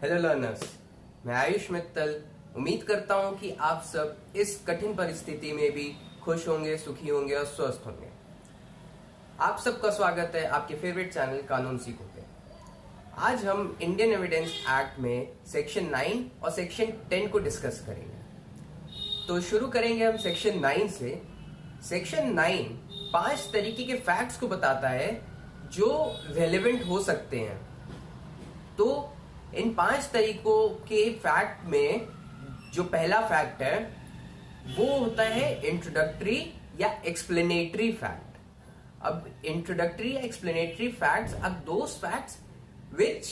Hello learners, मैं आयुष मित्तल उम्मीद करता हूं कि आप सब इस कठिन परिस्थिति में भी खुश होंगे, सुखी होंगे और स्वस्थ होंगे। आप सबका स्वागत है आपके फेवरेट चैनल कानून सीखो पे। आज हम इंडियन एविडेंस एक्ट में सेक्शन 9 और सेक्शन 10 को डिस्कस करेंगे। तो शुरू करेंगे हम सेक्शन 9 से। सेक्शन 9 5 तरीके के फैक्ट्स को बताता है जो रेलेवेंट हो सकते हैं। तो इन 5 तरीकों के फैक्ट में जो पहला फैक्ट है वो होता है इंट्रोडक्टरी या एक्सप्लेनेटरी फैक्ट। अब इंट्रोडक्टरी या explanatory facts are those facts which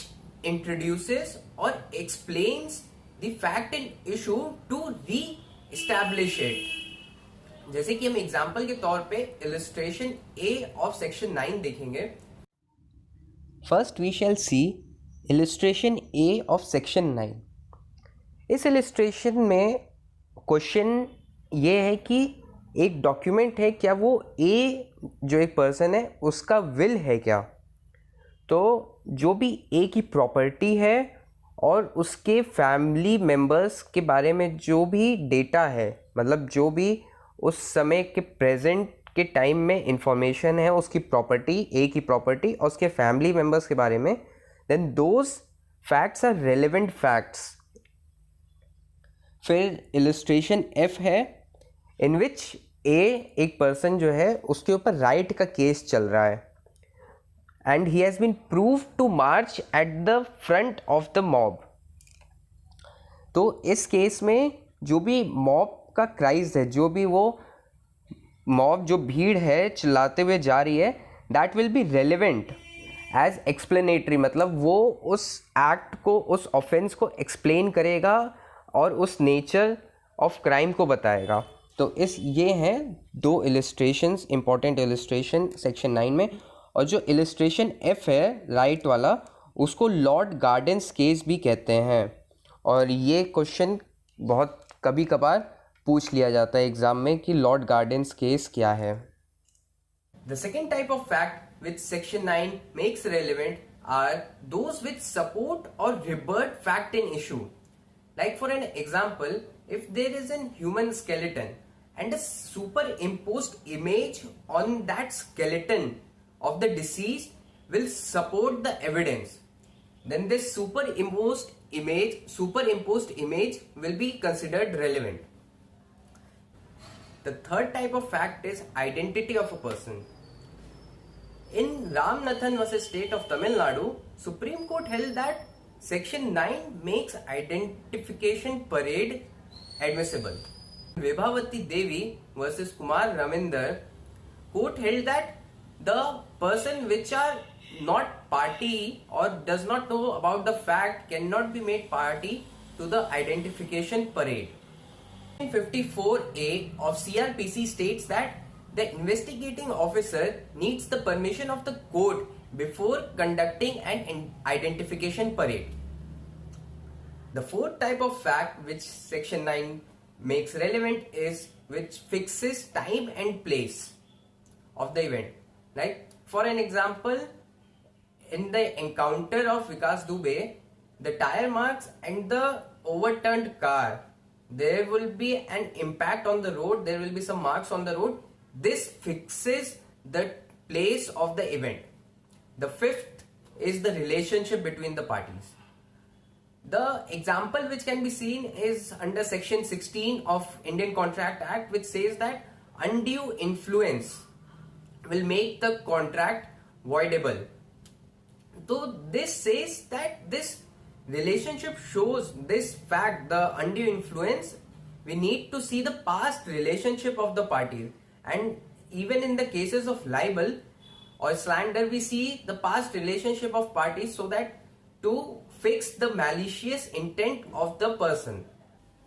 introduces or explains the fact and issue to re-establish it। जैसे कि हम एग्जाम्पल के तौर पे इलस्ट्रेशन ए ऑफ सेक्शन 9 देखेंगे। First we shall see illustration A of section 9। इस इलस्ट्रेशन में क्वेश्चन ये है कि एक डॉक्यूमेंट है, क्या वो ए जो एक पर्सन है उसका विल है क्या? तो जो भी ए की प्रॉपर्टी है और उसके फैमिली मेंबर्स के बारे में जो भी डेटा है, मतलब जो भी उस समय के प्रेजेंट के टाइम में इंफॉर्मेशन है उसकी प्रॉपर्टी, ए की प्रॉपर्टी और उसके फैमिली मेंबर्स के बारे में, then those facts are relevant facts. फिर इलस्ट्रेशन एफ है इन विच ए एक पर्सन जो है उसके ऊपर राइट का केस चल रहा है and he has been proved to march at the front of the mob। तो इस केस में जो भी मॉब का क्राइज है, जो भी वो मॉब जो भीड़ है चिल्लाते हुए जा रही है, that will be relevant as explanatory. मतलब वो उस एक्ट को, उस ऑफेंस को एक्सप्लेन करेगा और उस नेचर ऑफ क्राइम को बताएगा। तो ये हैं 2 इलस्ट्रेशंस, इंपॉर्टेंट इलस्ट्रेशन सेक्शन 9 में। और जो इलस्ट्रेशन एफ है राइट वाला, उसको लॉर्ड गार्डेन्स केस भी कहते हैं। और ये क्वेश्चन बहुत कभी कभार पूछ लिया जाता है एग्जाम में कि लॉर्ड गार्डेन्स केस क्या है। The second type of fact which section 9 makes relevant are those which support or rebut fact in issue. Like for an example, if there is an human skeleton and a superimposed image on that skeleton of the deceased will support the evidence, then this superimposed image will be considered relevant. The third type of fact is identity of a person. In Ramnathan versus State of Tamil Nadu, Supreme Court held that Section 9 makes identification parade admissible. Vibhavati Devi versus Kumar Raminder, court held that the person which are not party or does not know about the fact cannot be made party to the identification parade. 54A of CRPC states that the investigating officer needs the permission of the court before conducting an identification parade. The fourth type of fact which section 9 makes relevant is which fixes time and place of the event. Like for an example, in the encounter of Vikas Dubey, the tire marks and the overturned car, there will be an impact on the road, there will be some marks on the road. This fixes the place of the event. The fifth is the relationship between the parties. The example which can be seen is under section 16 of Indian Contract Act, which says that undue influence will make the contract voidable. So this says that this relationship shows this fact, the undue influence. We need to see the past relationship of the parties, and even in the cases of libel or slander, we see the past relationship of parties so that to fix the malicious intent of the person.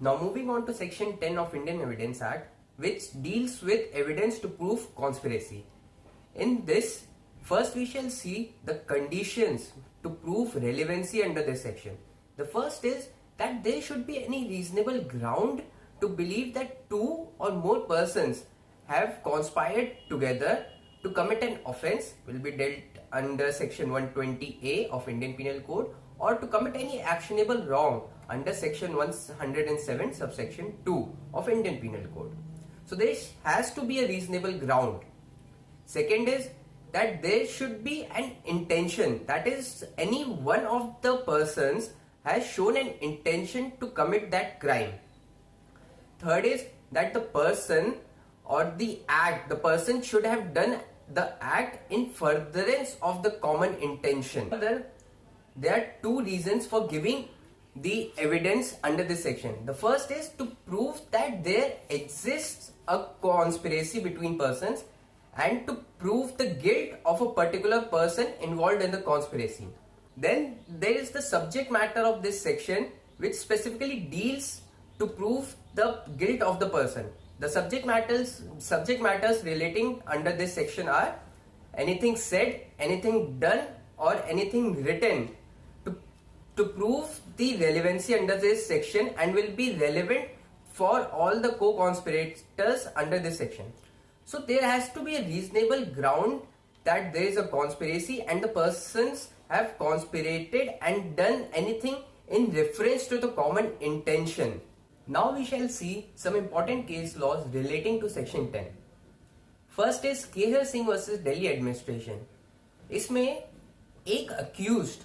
Now moving on to section 10 of Indian Evidence Act, which deals with evidence to prove conspiracy. In this, first we shall see the conditions to prove relevancy under this section. The first is that there should be any reasonable ground to believe that 2 or more persons have conspired together to commit an offense, will be dealt under section 120A of Indian Penal Code, or to commit any actionable wrong under section 107 subsection 2 of Indian Penal Code. So there has to be a reasonable ground. Second is that there should be an intention, that is any one of the persons has shown an intention to commit that crime. Third is that the person or the person should have done the act in furtherance of the common intention. Further, there are two reasons for giving the evidence under this section. The first is to prove that there exists a conspiracy between persons and to prove the guilt of a particular person involved in the conspiracy. Then there is the subject matter of this section, which specifically deals to prove the guilt of the person. The subject matters relating under this section are anything said, anything done, or anything written to prove the relevancy under this section and will be relevant for all the co-conspirators under this section. So there has to be a reasonable ground that there is a conspiracy and the persons have conspirated and done anything in reference to the common intention. Now we shall see some important case laws relating to section 10. First is Kehar Singh versus Delhi administration. इसमें एक accused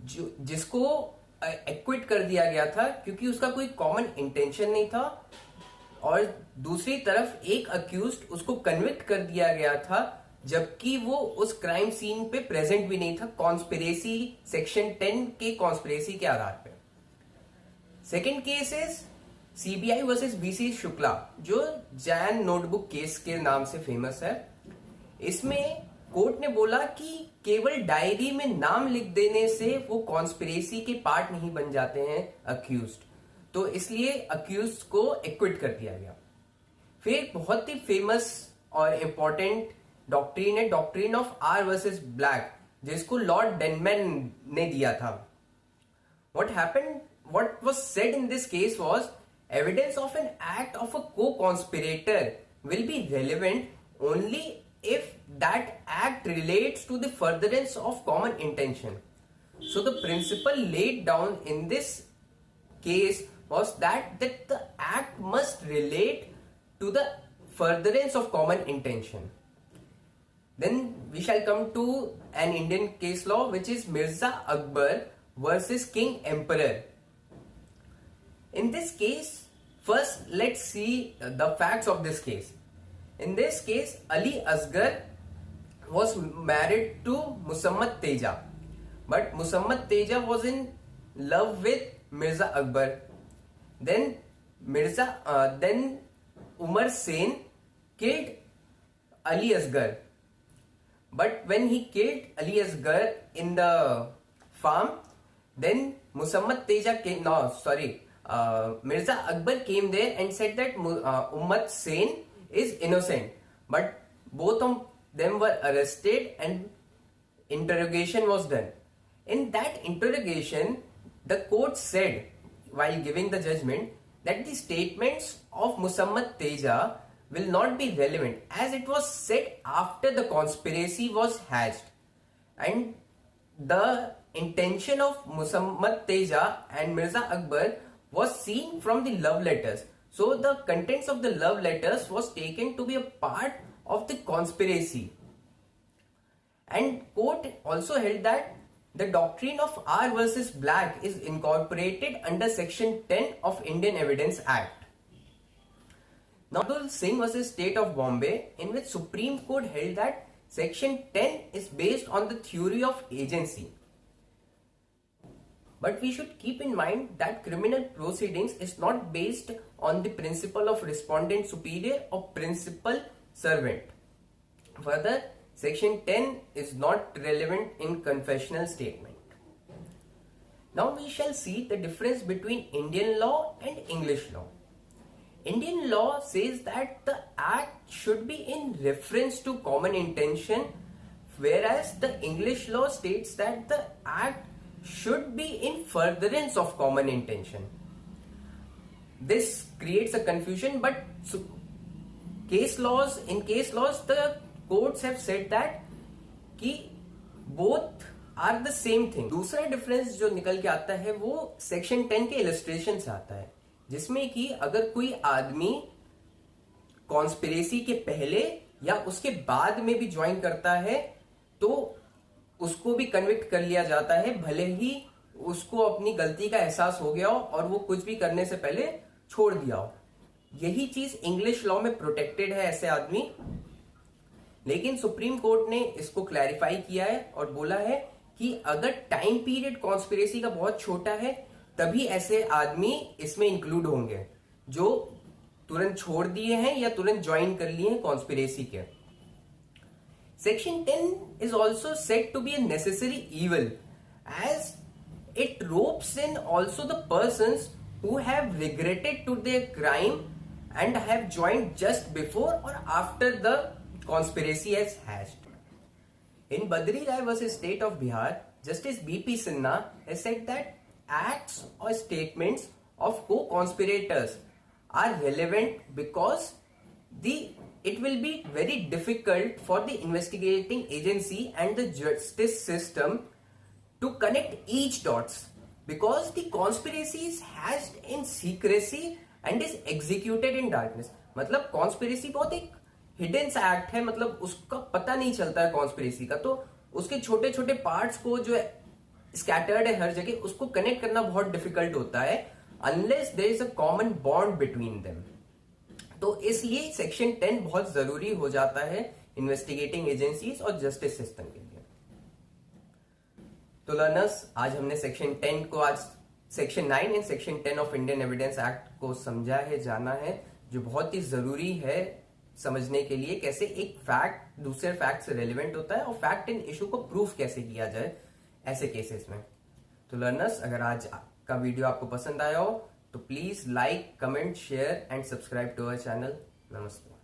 जिसको equity कर दिया गया था क्योंकि उसका कोई कॉमन इंटेंशन नहीं था, और दूसरी तरफ एक अक्यूज्ड उसको कन्विक्ट कर दिया गया था जबकि वो उस क्राइम सीन पे प्रेजेंट भी नहीं था, कॉन्स्पिरेसी सेक्शन 10 के कॉन्स्पिरेसी के आधार पे. Second case is CBI versus BC Shukla, जो जैन नोटबुक केस के नाम से फेमस है. इसमें कोर्ट ने बोला कि केवल डायरी में नाम लिख देने से वो कॉन्स्पिरेसी के पार्ट नहीं बन जाते हैं अक्यूज्ड, तो इसलिए अक्यूज्ड को एक्विट कर दिया गया. फिर बहुत ही फेमस और इंपॉर्टेंट डॉक्ट्रिन है doctrine of R versus black, जिसको लॉर्ड डेनमैन ने दिया था. what was said in this case was evidence of an act of a co-conspirator will be relevant only if that act relates to the furtherance of common intention. So the principle laid down in this case was that the act must relate to the furtherance of common intention. Then we shall come to an Indian case law, which is Mirza Akbar versus King Emperor. In this case, first let's see the facts of this case. In this case, Ali Asgar was married to Musammad Teja, but Musammad Teja was in love with Mirza Akbar. Then Umar Sen killed Ali Asgar. But when he killed Ali Asgar in the farm, then Mirza Akbar came there and said that Umar Sen is innocent. But both of them were arrested and interrogation was done. In that interrogation, the court said, while giving the judgment, that the statements of Musammad Teja will not be relevant as it was said after the conspiracy was hatched, and the intention of Musammad Teja and Mirza Akbar was seen from the love letters. So the contents of the love letters was taken to be a part of the conspiracy. And court also held that the doctrine of R versus Black is incorporated under section 10 of Indian Evidence Act. Navdul Singh versus State of Bombay, in which Supreme Court held that section 10 is based on the theory of agency. But we should keep in mind that criminal proceedings is not based on the principle of respondent superior or principal servant. Further, section 10 is not relevant in confessional statement. Now we shall see the difference between Indian law and English law. Indian law says that the act should be in reference to common intention, whereas the English law states that the act should be in furtherance of common intention. This creates a confusion, but in case laws, the courts have said that both are the same thing. दूसरा difference जो निकल के आता है वो section 10 के illustration से आता है, जिसमें कि अगर कोई आदमी कॉन्स्पिरेसी के पहले या उसके बाद में भी ज्वाइन करता है तो उसको भी कन्विक्ट कर लिया जाता है, भले ही उसको अपनी गलती का एहसास हो गया हो और वो कुछ भी करने से पहले छोड़ दिया हो। यही चीज इंग्लिश लॉ में प्रोटेक्टेड है ऐसे आदमी, लेकिन सुप्रीम कोर्ट ने इसको क्लैरिफाई किया है और बोला है कि अगर टाइम पीरियड कॉन्स्पिरेसी का बहुत छोटा है तभी ऐसे आदमी इसमें इंक्लूड होंगे जो तुरंत छोड़ दिए हैं या तुरंत ज्वाइन कर लिए हैं कॉन्स्पिरेसी के। Section 10 is also said to be a necessary evil as it ropes in also the persons who have regretted to their crime and have joined just before or after the conspiracy has hatched. In Badri Rai versus State of Bihar, Justice B.P. Sinha has said that acts or statements of co-conspirators are relevant because it will be very difficult for the investigating agency and the justice system to connect each dots because the conspiracy is hatched in secrecy and is executed in darkness. मतलब conspiracy बहुत एक hidden सा act है, मतलब उसका पता नहीं चलता है कॉन्स्पिरेसी का, तो उसके छोटे छोटे पार्ट्स को जो स्कैटर्ड है हर जगह, उसको कनेक्ट करना बहुत डिफिकल्ट होता है unless there is a common bond between them. तो इसलिए सेक्शन 10 बहुत जरूरी हो जाता है इन्वेस्टिगेटिंग एजेंसीज और जस्टिस सिस्टम के लिए। तो लर्नर्स, आज हमने सेक्शन 10 को, आज section 9 and section 10 of Indian evidence act को समझा है, जाना है, जो बहुत ही जरूरी है समझने के लिए कैसे एक फैक्ट दूसरे फैक्ट से रेलिवेंट होता है और फैक्ट इन इशू को प्रूफ कैसे किया जाए ऐसे केसेस में। तो लर्नर्स, अगर आज का वीडियो आपको पसंद आया हो तो please like, comment, share and subscribe to our channel. नमस्ते।